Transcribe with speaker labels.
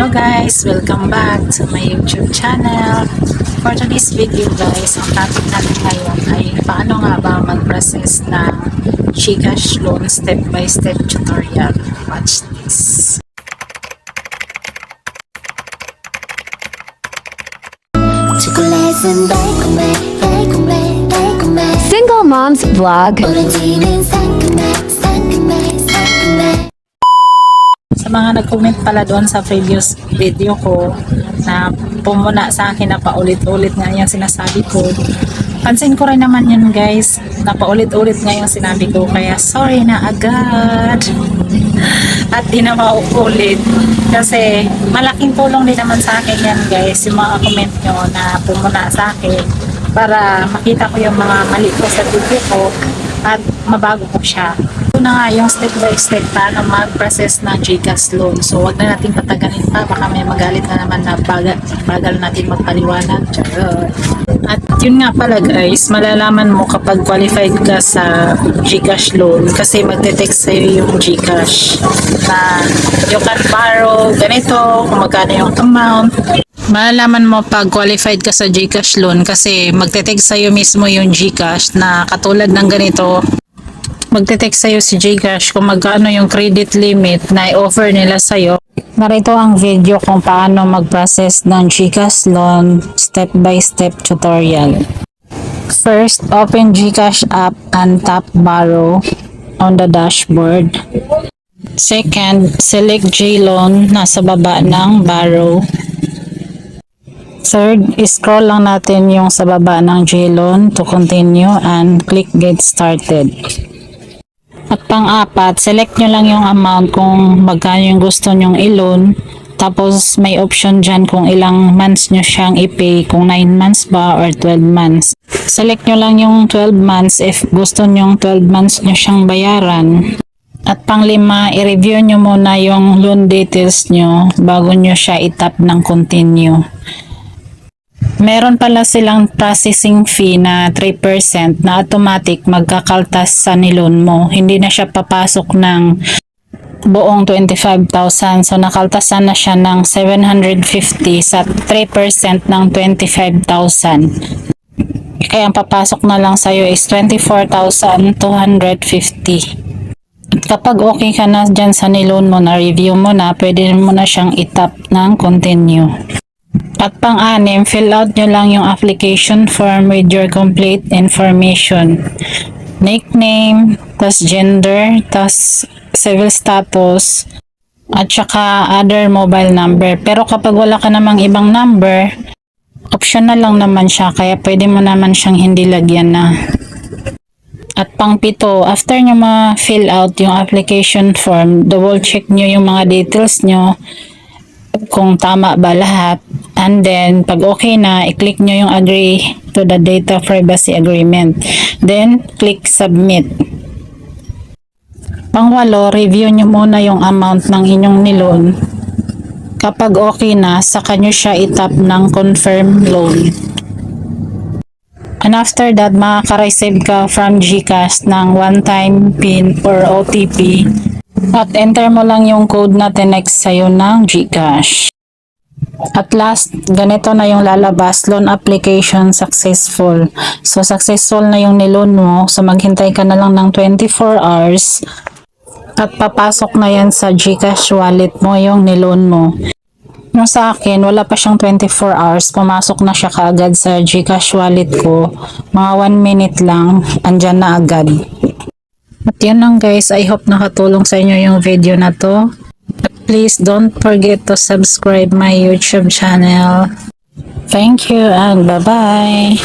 Speaker 1: Hello guys! Welcome back to my YouTube channel. For today's video guys, ang topic natin ngayon ay paano nga ba mag-process ng GCash loan step-by-step tutorial. Watch this!
Speaker 2: Single Moms Vlog.
Speaker 1: Sa mga nag-comment pala doon sa previous video ko na pumuna sa akin na paulit-ulit nga yung sinasabi ko, pansin ko rin naman yun guys, na paulit-ulit nga yung sinabi ko, kaya sorry na agad at di na mauulit kasi malaking tulong din naman sa akin yan guys, yung mga comment nyo na pumuna sa akin para makita ko yung mga mali ko sa video ko at mabago ko siya. Ito na nga yung step by step paano mag-process ng GCash loan. So wag na natin patagalin pa, baka may magalit na naman na bagal natin magpaliwanag. At yun nga pala guys, malalaman mo kapag qualified ka sa GCash loan kasi magte-text sa'yo yung GCash na you can borrow ganito, kung magkano yung amount. Malalaman mo pag qualified ka sa GCash loan kasi magte-text sa'yo mismo yung GCash na katulad ng ganito. Magte-text sa'yo si GCash kung magkano yung credit limit na i-offer nila sa'yo. Narito ang video kung paano mag-process ng GCash loan step-by-step tutorial. First, open GCash app and tap borrow on the dashboard. Second, select G-loan nasa baba ng borrow. Third, scroll lang natin yung sa baba ng G-loan to continue and click get started. At pang-apat, select nyo lang yung amount kung magkano yung gusto nyong i-loan. Tapos may option dyan kung ilang months nyo siyang i-pay, kung 9 months ba or 12 months. Select nyo lang yung 12 months if gusto nyong 12 months nyo siyang bayaran. At pang-lima, i-review nyo muna yung loan details nyo bago nyo siya i-tap ng continue. Meron pala silang processing fee na 3% na automatic magkakaltas sa niloan mo. Hindi na siya papasok ng buong 25,000. So nakaltasan na siya ng 750 sa 3% ng 25,000. Kaya ang papasok na lang sa'yo is 24,250. Kapag okay ka na dyan sa niloan mo, na review mo na, pwede mo na siyang itap ng continue. At pang-anim, fill out nyo lang yung application form with your complete information. Nickname, tas gender, tas civil status, at saka other mobile number. Pero kapag wala ka namang ibang number, optional lang naman siya, kaya pwede mo naman siyang hindi lagyan na. At pang-pito, after nyo ma-fill out yung application form, double check nyo yung mga details nyo kung tama ba lahat. And then, pag okay na, i-click nyo yung agree to the data privacy agreement. Then, click submit. Pangwalo, review nyo muna yung amount ng inyong niloan. Kapag okay na, saka nyo siya itap ng confirm loan. And after that, makaka-receive ka from GCash ng one-time PIN or OTP. At enter mo lang yung code na tinext sa'yo ng GCash. At last, ganito na yung lalabas, loan application successful. So, successful na yung niloan mo. So, maghintay ka na lang ng 24 hours. At papasok na yan sa GCash wallet mo yung niloan mo. Yung sa akin, wala pa siyang 24 hours. Pumasok na siya kaagad sa GCash wallet ko. Mga 1 minute lang, andyan na agad. At yan lang guys, I hope nakatulong sa inyo yung video na to. Please don't forget to subscribe my YouTube channel. Thank you and bye-bye.